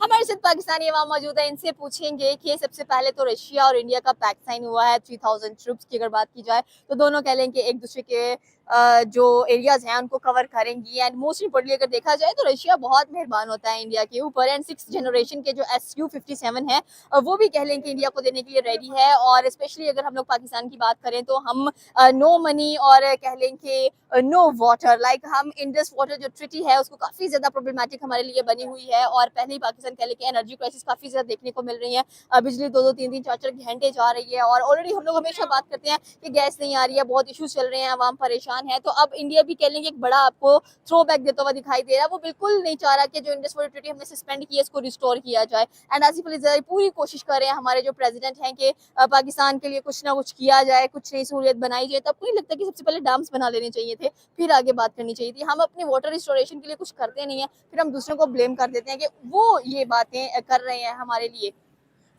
हमारे साथ पाकिस्तानी अवाम मौजूद है, इनसे पूछेंगे कि सबसे पहले तो रशिया और इंडिया का पैक्ट साइन हुआ है 3000 ट्रूप्स की अगर बात की जाए तो दोनों कह लें कि एक दूसरे के जो एरियाज हैं उनको कवर करेंगी। एंड मोस्ट इम्पोर्टेंटली अगर देखा जाए तो रशिया बहुत मेहरबान होता है इंडिया के ऊपर। एंड 6th जनरेशन के जो SU-57 है वो भी कह लें कि इंडिया को देने के लिए रेडी है। और स्पेशली अगर हम लोग पाकिस्तान की बात करें तो हम नो मनी और कह लें कि नो वाटर, लाइक हम इंडस वाटर जो ट्रिटी है उसको काफी ज्यादा प्रॉब्लमेटिक हमारे लिए बनी हुई है। और पहले ही पाकिस्तान कह लें कि एनर्जी क्राइसिस काफी ज्यादा देखने को मिल रही है। बिजली 2-2 3-3 4-4 घंटे जा रही है और ऑलरेडी हम लोग हमेशा बात करते हैं कि गैस नहीं आ रही है, बहुत इश्यूज चल रहे हैं, आवाम परेशान है। तो अब इंडिया भी कह लेंगे एक बड़ा आपको थ्रो बैक देता हुआ दिखाई दे रहा है। वो बिल्कुल नहीं चाह रहा कि जो इंडस वाटर ट्रिटी हमने सस्पेंड किया इसको रिस्टोर किया जाए। एंड आसिफ अली जरदारी पूरी कोशिश कर रहे हैं हमारे जो प्रेसिडेंट हैं कि पाकिस्तान के लिए कुछ ना कुछ किया जाए, कुछ नई सहूलियत बनाई जाए। तब नहीं लगता कि सबसे पहले डैम्स बना लेने चाहिए थे, फिर आगे बात करनी चाहिए थी। हम अपने वाटर रिस्टोरेशन के लिए कुछ करते नहीं है, फिर हम दूसरों को ब्लेम कर देते हैं कि वो ये बातें कर रहे हैं हमारे लिए।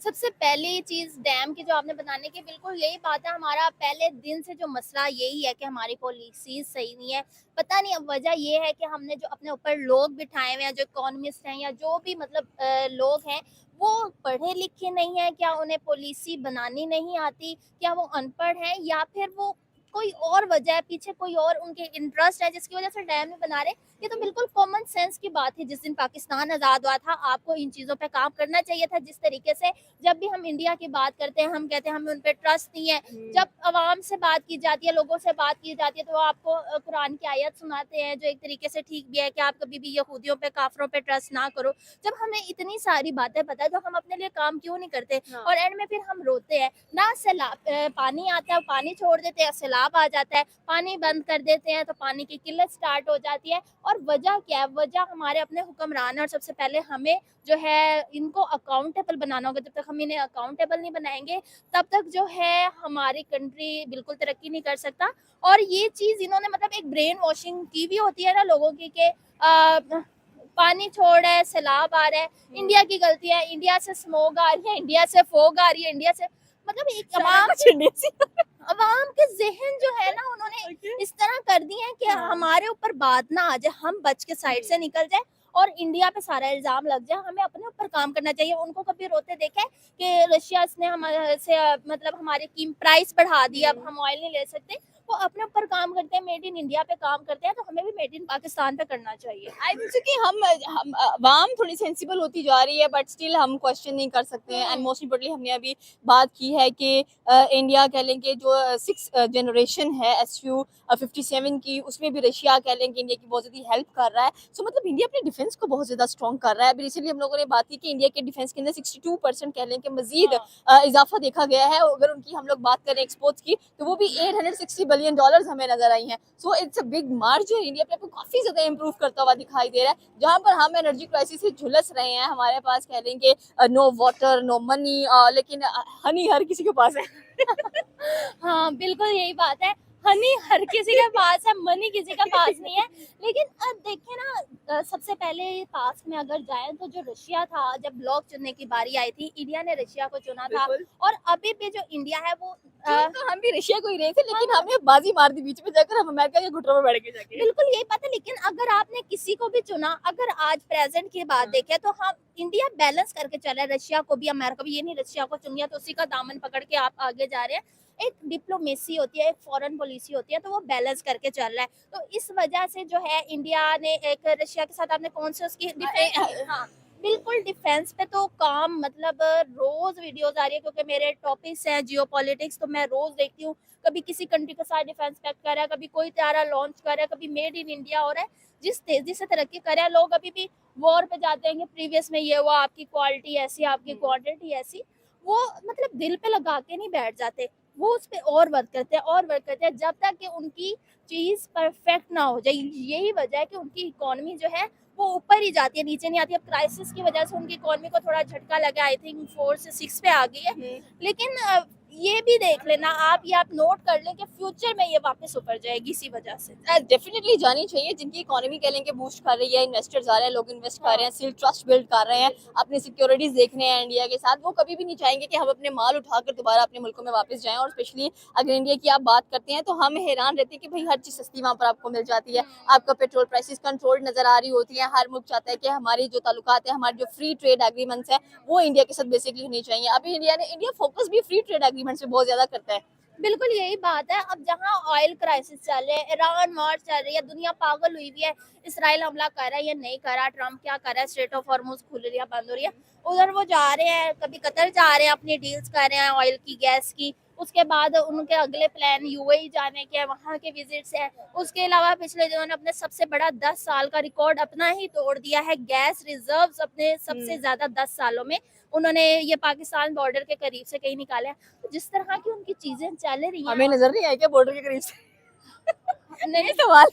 सबसे पहली चीज डैम की जो आपने बनाने की, बिल्कुल यही बात है। हमारा पहले दिन से जो मसला यही है कि हमारी पॉलिसीज सही नहीं है। पता नहीं अब वजह ये है कि हमने जो अपने ऊपर लोग बिठाए हुए हैं, जो इकोनॉमिस्ट हैं या जो भी मतलब लोग हैं, वो पढ़े लिखे नहीं है। क्या उन्हें पॉलिसी बनानी नहीं आती? क्या वो अनपढ़ हैं? या फिर वो कोई और वजह है, पीछे कोई और उनके इंटरेस्ट है जिसकी वजह से डैम नहीं बना रहे? ये तो बिल्कुल कॉमन सेंस की बात है। जिस दिन पाकिस्तान आज़ाद हुआ था, आपको इन चीज़ों पे काम करना चाहिए था। जिस तरीके से जब भी हम इंडिया की बात करते हैं, हम कहते हैं हमें उन पे ट्रस्ट नहीं है। जब अवाम से बात की जाती है, लोगों से बात की जाती है, तो वो आपको कुरान की आयत सुनाते हैं जो एक तरीके से ठीक भी है कि आप कभी भी यहूदियों पे, काफरों पे ट्रस्ट ना करो। जब हमें इतनी सारी बातें पता है तो हम अपने लिए काम क्यों नहीं करते? और एंड में फिर हम रोते हैं ना। सैलाब पानी आता है, पानी छोड़ देते हैं, सैलाब आ जाता है, पानी बंद कर देते हैं तो पानी की किल्लत स्टार्ट हो जाती है। और वजह क्या है? वजह हमारे अपने हुक्मरान है। और सबसे पहले हमें जो है इनको अकाउंटेबल बनाना होगा। जब तक हम इन्हें अकाउंटेबल नहीं बनाएंगे, तब तक जो है हमारी कंट्री बिल्कुल तरक्की नहीं कर सकता। और ये चीज इन्होंने मतलब एक ब्रेन वॉशिंग की भी होती है ना लोगों की कि पानी छोड़ रहा है, सैलाब आ रहा है, इंडिया की गलती है, इंडिया से स्मोक आ रही है, इंडिया से फोग आ रही है, इंडिया से मतलब एक अवाम के जहन जो है ना, उन्होंने इस तरह कर दिए हैं कि हमारे ऊपर बात ना आ जाए, हम बच के साइड से निकल जाए और इंडिया पे सारा इल्जाम लग जाए। हमें अपने ऊपर काम करना चाहिए। उनको कभी रोते देखे कि रशिया ने हमारे से मतलब हमारे की प्राइस बढ़ा दी, अब हम ऑयल नहीं ले सकते? वो अपने ऊपर काम करते हैं, मेड इन इंडिया पे काम करते हैं, तो हमें भी मेड इन पाकिस्तान पे करना चाहिए। आई थिंक कि हम अवाम थोड़ी सेंसिबल होती जा रही है, बट स्टिल हम क्वेश्चन नहीं कर सकते हैं। एंड मोस्ट इम्पोर्टेंटली हमने अभी बात की है कि इंडिया कह लें कि जो 6th जनरेशन है SU-57 की, उसमें भी रशिया कह लें कि इंडिया की बहुत ज़्यादा हेल्प कर रहा है। सो मतलब इंडिया अपने डिफेंस को बहुत ज़्यादा स्ट्रॉन्ग कर रहा है। अभी रिसेंटली हम लोगों ने बात की कि इंडिया के डिफेंस के अंदर 62% कह लें कि मजीद इजाफा देखा गया है। अगर उनकी हम लोग बात करें एक्सपोर्ट्स की, तो वो भी $860 बिलियन हमें नजर आई हैं। So it's a big margin. India पे काफी ज्यादा इंप्रूव करता हुआ दिखाई दे रहा है। जहां पर हम एनर्जी क्राइसिस से झुलस रहे हैं, हमारे पास कह लेंगे नो वाटर नो मनी, लेकिन हनी हर किसी के पास है। हाँ, बिल्कुल यही बात है। हनी हर किसी के पास है, मनी किसी के पास नहीं है। लेकिन अब देखिए ना, सबसे पहले पास्ट में अगर जाएँ तो जो रशिया था, जब ब्लॉक चुनने की बारी आई थी, इंडिया ने रशिया को चुना था। बिल्कुल। और अभी भी जो इंडिया है वो चुन तो हम भी रशिया को ही रहे थे, लेकिन हमने बाजी मार दी बीच में जाकर, हम अमेरिका के घुटनों में बैठ के जाके। बिल्कुल यही बात है। लेकिन अगर आपने किसी को भी चुना, अगर आज प्रेजेंट की बात देखें तो हम इंडिया बैलेंस करके चला है। रशिया को भी, अमेरिका भी, ये नहीं रशिया को चुन लिया तो उसी का दामन पकड़ के आप आगे जा रहे हैं। एक डिप्लोमेसी होती है, एक फॉरेन पॉलिसी होती है, तो वो बैलेंस करके चल रहा है। तो इस वजह से जो है इंडिया ने एक रशिया के साथ, आपने कौन से उसकी हाँ, बिल्कुल डिफेंस पे तो काम मतलब रोज वीडियोस आ रही है, क्योंकि मेरे टॉपिक्स हैं जियोपॉलिटिक्स, तो मैं रोज देखती हूँ। कभी किसी कंट्री के साथ डिफेंस पैक्ट कर रहा है, कभी कोई त्यारा लॉन्च कर रहा है, कभी मेड इन इंडिया हो रहा है। जिस तेजी से तरक्की कर रहा है, लोग अभी भी वॉर पे जाते हैं कि प्रीवियस में ये हुआ, आपकी क्वालिटी ऐसी, आपकी क्वांटिटी ऐसी। वो मतलब दिल पे लगा के नहीं बैठ जाते, वो उस पर और वर्क करते हैं और वर्क करते हैं जब तक कि उनकी चीज परफेक्ट ना हो जाए। यही वजह है कि उनकी इकोनॉमी जो है वो ऊपर ही जाती है, नीचे नहीं आती। अब क्राइसिस की वजह से उनकी इकोनॉमी को थोड़ा झटका लगा, आई थिंक 4 से 6 पे आ गई है। लेकिन ये भी देख लेना आप, ये आप नोट कर लें कि फ्यूचर में ये वापस ऊपर जाएगी इसी वजह से। डेफिनेटली जानी चाहिए, जिनकी इकोनॉमी कह लें कि बूस्ट कर रही है, इन्वेस्टर्स आ रहे हैं, लोग इन्वेस्ट कर रहे हैं, स्टिल ट्रस्ट बिल्ड कर रहे हैं, अपनी सिक्योरिटीज देख रहे हैं इंडिया के साथ, वो कभी भी नहीं चाहेंगे कि हम अपने माल उठाकर दोबारा अपने मुल्कों में वापस जाएं। और स्पेशली अगर इंडिया की आप बात करते हैं तो हम हैरान रहते हैं कि भाई हर चीज़ सस्ती वहाँ पर आपको मिल जाती है, आपका पेट्रोल प्राइसेस कंट्रोल नजर आ रही होती है। हर मुल्क चाहता है कि हमारी जो ताल्लुकात है, हमारे जो फ्री ट्रेड एग्रीमेंट्स है, वो इंडिया के साथ बेसिकली होनी चाहिए। अभी इंडिया फोकस भी फ्री ट्रेड एग्रीमेंट्स पे बहुत ज्यादा करता है। बिल्कुल यही बात है। अब जहाँ ऑयल क्राइसिस चल रहे हैं, ईरान वॉर चल रही है, दुनिया पागल हुई हुई है, इसराइल हमला कर रहा है या नहीं कर रहा, ट्रम्प क्या कर रहा है, स्ट्रेट ऑफ हॉर्मुज खुल रही है बंद हो रही है, उधर वो जा रहे हैं, कभी कतर जा रहे हैं, अपनी डील्स कर रहे हैं ऑयल की, गैस की। उसके बाद उनके अगले प्लान यूएई जाने के, वहाँ के विजिट्स है। उसके अलावा पिछले दिनों ने अपने सबसे बड़ा 10 साल का रिकॉर्ड अपना ही तोड़ दिया है, गैस रिजर्व्स अपने सबसे ज्यादा 10 सालों में उन्होंने ये पाकिस्तान बॉर्डर के करीब से कहीं निकाले हैं। तो जिस तरह की उनकी चीजें चल रही हैं, हमें नजर नहीं आई क्या बॉर्डर के करीब से? नहीं ये सवाल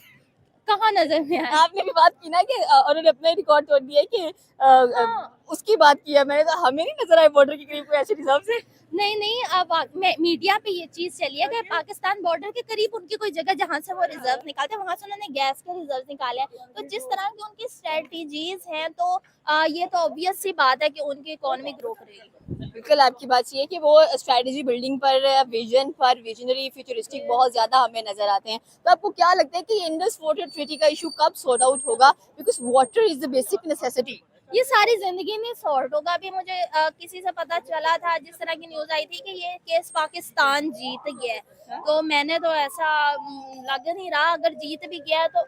कहाँ नजर में आया। आपने भी बात की ना कि उन्होंने अपना रिकॉर्ड तोड़ दिया कि हाँ, उसकी बात की है। मैंने तो हमें नहीं नजर आया बॉर्डर के करीब कोई ऐसे रिजर्व से। नहीं अब मीडिया पे ये चीज चली है कि पाकिस्तान बॉर्डर के करीब उनकी कोई जगह जहां से वो रिजर्व निकालते हैं, वहां से उन्होंने गैस के रिजर्व निकाले हैं। तो जिस तरह की उनकी स्ट्रेटजीज हैं, तो ये तो ऑब्वियस सी बात है कि उनकी इकोनॉमी ग्रो करेगी। बिल्कुल आपकी बात सही है कि वो स्ट्रेटजी बिल्डिंग पर, विजन पर, विजनरी फ्यूचरिस्टिक बहुत ज्यादा हमें नजर आते हैं। तो आपको क्या लगता है कि इंडस वाटर ट्रीटी का इशू कब सॉर्ट आउट होगा? Because water is the basic necessity. ये सारी जिंदगी में सॉर्ट होगा। अभी मुझे किसी से पता चला था, जिस तरह की न्यूज आई थी कि ये केस पाकिस्तान जीत गया है, तो मैंने तो ऐसा लग नहीं रहा, अगर जीत भी गया है तो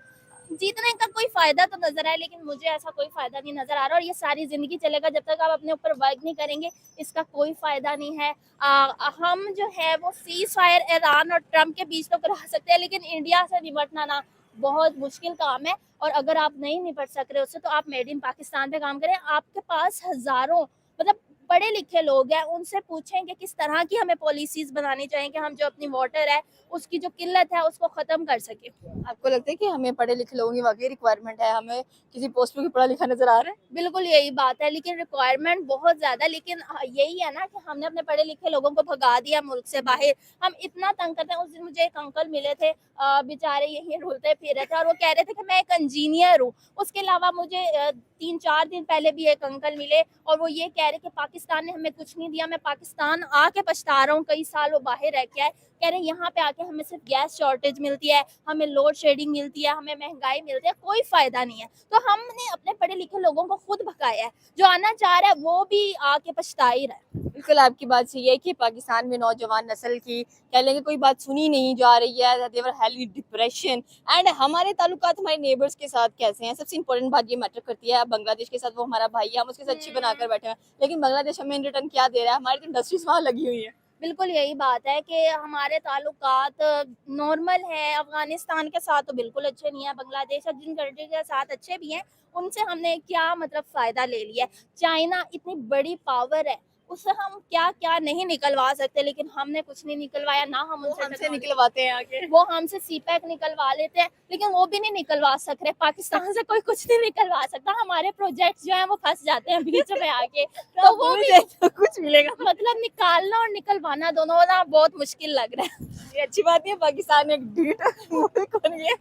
जीतने का कोई फायदा तो नजर आया, लेकिन मुझे ऐसा कोई फायदा नहीं नजर आ रहा। और ये सारी जिंदगी चलेगा जब तक आप अपने ऊपर वर्क नहीं करेंगे, इसका कोई फायदा नहीं है। हम जो है वो सीज फायर ईरान और ट्रम्प के बीच तो करा सकते हैं, लेकिन इंडिया से निपटना ना बहुत मुश्किल काम है। और अगर आप नहीं निपट सक रहे उससे, तो आप मेड इन पाकिस्तान पे काम करें। आपके पास हजारों मतलब पढ़े लिखे लोग हैं, उनसे पूछें कि किस तरह की हमें पॉलिसीज बनानी चाहिए कि हम जो अपनी वाटर है उसकी जो किल्लत है उसको खत्म कर सके। आपको लगता है कि हमें पढ़े लिखे लोगों की वाकई रिक्वायरमेंट है? हमें किसी पोस्ट पे कोई पढ़ा लिखा नजर आ रहा है? बिल्कुल यही बात है, लेकिन रिक्वायरमेंट बहुत ज्यादा। लेकिन यही है ना कि हमने अपने पढ़े लिखे लोगों को भगा दिया मुल्क से बाहर। हम इतना तंग करते हैं। उस दिन मुझे एक अंकल मिले थे, बेचारे यहीं रुलते फिर रहे थे, और वो कह रहे थे कि मैं एक इंजीनियर हूँ। उसके अलावा मुझे 3-4 दिन पहले भी एक अंकल मिले, और वो ये कह रहे कि पाकिस्तान ने हमें कुछ नहीं दिया, मैं पाकिस्तान आके पछता रहा हूँ, कई साल वो बाहर रह के आए। कह रहे हैं यहाँ पे आके हमें सिर्फ गैस शॉर्टेज मिलती है, हमें लोड शेडिंग मिलती है, हमें महंगाई मिलती है, कोई फायदा नहीं है। तो हमने अपने पढ़े लिखे लोगों को खुद भगाया है, जो आना चाह रहा है वो भी आके पछता ही रहा है। बिल्कुल आपकी बात सही है कि पाकिस्तान में नौजवान नस्ल की कह लेंगे कोई बात सुनी नहीं जा रही है। देवर हेवी डिप्रेशन। एंड हमारे ताल्लुकात हमारे नेबर्स के साथ कैसे हैं? सबसे इंपॉर्टेंट बात ये मैटर करती है। बांग्लादेश के साथ वो हमारा भाई है, हम उसके साथ अच्छी बनाकर बैठे हैं, लेकिन बांग्लादेश हमें इन रिटर्न क्या दे रहा है? हमारी तो इंडस्ट्रीज वहाँ लगी हुई है। बिल्कुल यही बात है कि हमारे ताल्लुकात नॉर्मल है। अफगानिस्तान के साथ तो बिल्कुल अच्छे नहीं है, बांग्लादेश और जिन कंट्री के साथ अच्छे भी हैं उनसे हमने क्या मतलब फायदा ले लिया है। चाइना इतनी बड़ी पावर है, उससे हम क्या क्या नहीं निकलवा सकते, लेकिन हमने कुछ नहीं निकलवाया ना। हम वो उनसे हमसे technology- निकलवाते हैं आके। वो हमसे सीपैक निकलवा लेते हैं, लेकिन वो भी नहीं निकलवा सक रहे। पाकिस्तान से कोई कुछ नहीं निकलवा सकता। हमारे प्रोजेक्ट्स जो है वो फंस जाते हैं बीच में आके, तो वो भी तो कुछ मिलेगा। मतलब निकालना और निकलवाना दोनों ना बहुत मुश्किल लग रहा है। ये अच्छी बात है, पाकिस्तान एक ढीठ मुल्क बन गया।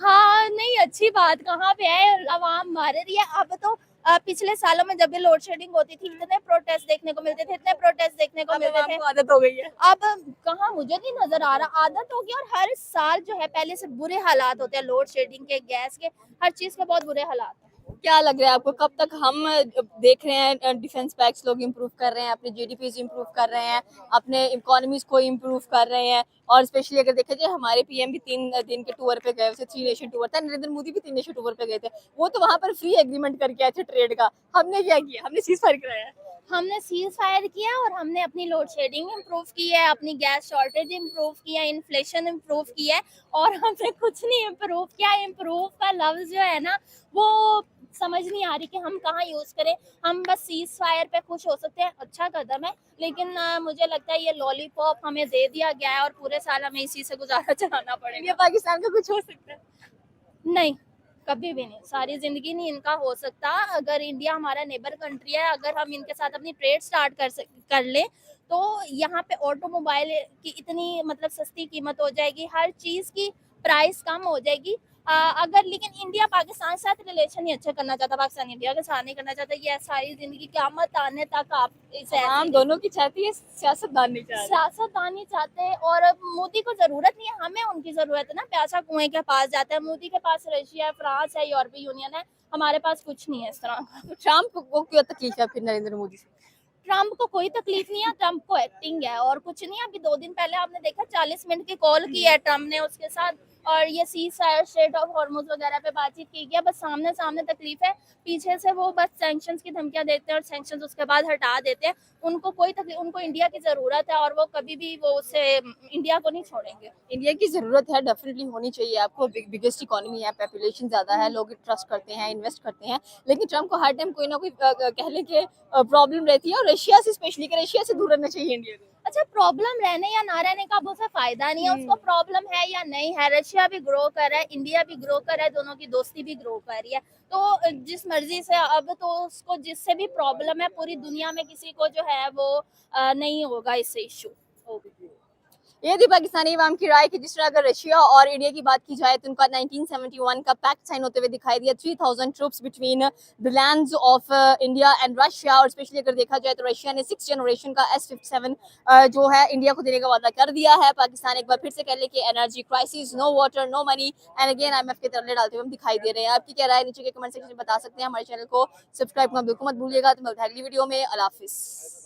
हाँ, नहीं अच्छी बात कहाँ पे है, अवाम मर रही है। अब तो पिछले सालों में जब भी लोड शेडिंग होती थी, इतने प्रोटेस्ट देखने को मिलते थे, इतने प्रोटेस्ट देखने को अब मिलते आवाम थे। को आदत हो गई है। अब कहाँ, मुझे नहीं नजर आ रहा, आदत हो गई। और हर साल जो है पहले से बुरे हालात होते हैं, लोड शेडिंग के, गैस के, हर चीज के बहुत बुरे हालात हैं। क्या लग रहा है आपको, कब तक हम देख रहे हैं डिफेंस पैक्स लोग इम्प्रूव कर रहे हैं, अपने जीडीपी इम्प्रूव कर रहे हैं, अपने इकोनॉमीज को इम्प्रूव कर रहे हैं? और स्पेशली अगर देखा जाए, हमारे पीएम भी 3 दिन के टूर पे गए थे, 3 नेशन टूर था। नरेंद्र मोदी भी 3 नेशन टूर पे गए थे। वो तो वहां पर फ्री एग्रीमेंट करके आए थे ट्रेड का। हमने क्या किया? हमने सीज फायर कराया है। हमने सीज फायर किया और हमने अपनी लोड शेडिंग इम्प्रूव की है, अपनी गैस शॉर्टेज इम्प्रूव की है, इन्फ्लेशन इम्प्रूव की है, और हमने कुछ नहीं इम्प्रूव किया। इम्प्रूव का लफ्ज जो है ना, वो समझ नहीं आ रही कि हम कहाँ यूज करें। हम बस सीज फायर पे खुश हो सकते हैं, अच्छा कदम है, लेकिन मुझे लगता है ये लॉलीपॉप हमें दे दिया गया है और पूरे साल हमें इसी से गुजारा चलाना पड़ेगा। इंडिया पाकिस्तान का कुछ हो सकता है? नहीं, कभी भी नहीं, सारी जिंदगी नहीं इनका हो सकता। अगर इंडिया हमारा नेबर कंट्री है, अगर हम इनके साथ अपनी ट्रेड स्टार्ट कर ले, तो यहाँ पे ऑटोमोबाइल की इतनी मतलब सस्ती कीमत हो जाएगी, हर चीज़ की प्राइस कम हो जाएगी। अगर लेकिन इंडिया पाकिस्तान के साथ रिलेशन ही अच्छे करना चाहता, पाकिस्तान इंडिया के साथ नहीं करना चाहता, ये सारी ज़िंदगी क़यामत आने तक आप इसे ऐसे हम ही दोनों की चाहती है, सियासतदान नहीं चाह रहे। सियासतदान नहीं चाहते और मोदी को ज़रूरत नहीं है, हमें उनकी ज़रूरत है ना, प्यासा कुएँ के पास जाता है। मोदी के पास रशिया है, फ्रांस है, यूरोपीय यूनियन है, हमारे पास कुछ नहीं है इस तरह का। तो ट्रम्प को क्यों तकलीफ है फिर नरेंद्र मोदी से? ट्रम्प को कोई तकलीफ नहीं है, ट्रम्प को एक्टिंग है और कुछ नहीं है। अभी 2 दिन पहले आपने देखा 40 मिनट की कॉल की है ट्रम्प ने उसके साथ और ये सीज़फायर स्ट्रेट ऑफ हॉर्मुज़ वगैरह पे बातचीत की गई है। बस सामने-सामने तकलीफ है, पीछे से वो बस सैंक्शंस की धमकियाँ देते हैं और सैंक्शंस उसके बाद हटा देते हैं। उनको कोई तकलीफ, उनको इंडिया की ज़रूरत है और वो कभी भी वो उसे इंडिया को नहीं छोड़ेंगे। इंडिया की ज़रूरत है, डेफिनेटली होनी चाहिए आपको। बिगेस्ट इकोनॉमी है, पॉपुलेशन ज़्यादा है, लोग ट्रस्ट करते हैं, इन्वेस्ट करते हैं। लेकिन ट्रम्प को हर टाइम कोई ना कोई कह लें कि प्रॉब्लम रहती है और रशिया से स्पेशली कि रशिया से दूर रहना चाहिए इंडिया को। अच्छा, प्रॉब्लम रहने या ना रहने का अब उसे फायदा नहीं है, उसको प्रॉब्लम है या नहीं है। रशिया भी ग्रो कर रहा है, इंडिया भी ग्रो कर रहा है, दोनों की दोस्ती भी ग्रो कर रही है। तो जिस मर्जी से अब तो उसको जिससे भी प्रॉब्लम है, पूरी दुनिया में किसी को जो है वो नहीं होगा इससे इशू। ये थी पाकिस्तानी अवाम की राय कि जिस तरह अगर रशिया और इंडिया की बात की जाए तो उनका 1971 का पैक्ट साइन होते हुए दिखाई दिया, 3000 troops between the lands of India and Russia. और स्पेशली अगर देखा जाए तो रशिया ने 6th जनरेशन का S57 जो है इंडिया को देने का वादा कर दिया है। पाकिस्तान एक बार फिर से कह ले कि energy crisis, no water, no money and again IMF के तरले डालते हुए हम दिखाई दे रहे हैं। आपकी क्या राय नीचे के कमेंट सेक्शन में बता सकते हैं। हमारे चैनल को सब्सक्राइब करना बिल्कुल मत भूलिएगा। तो मैं अगली वीडियो में अल्लाह हाफिज़।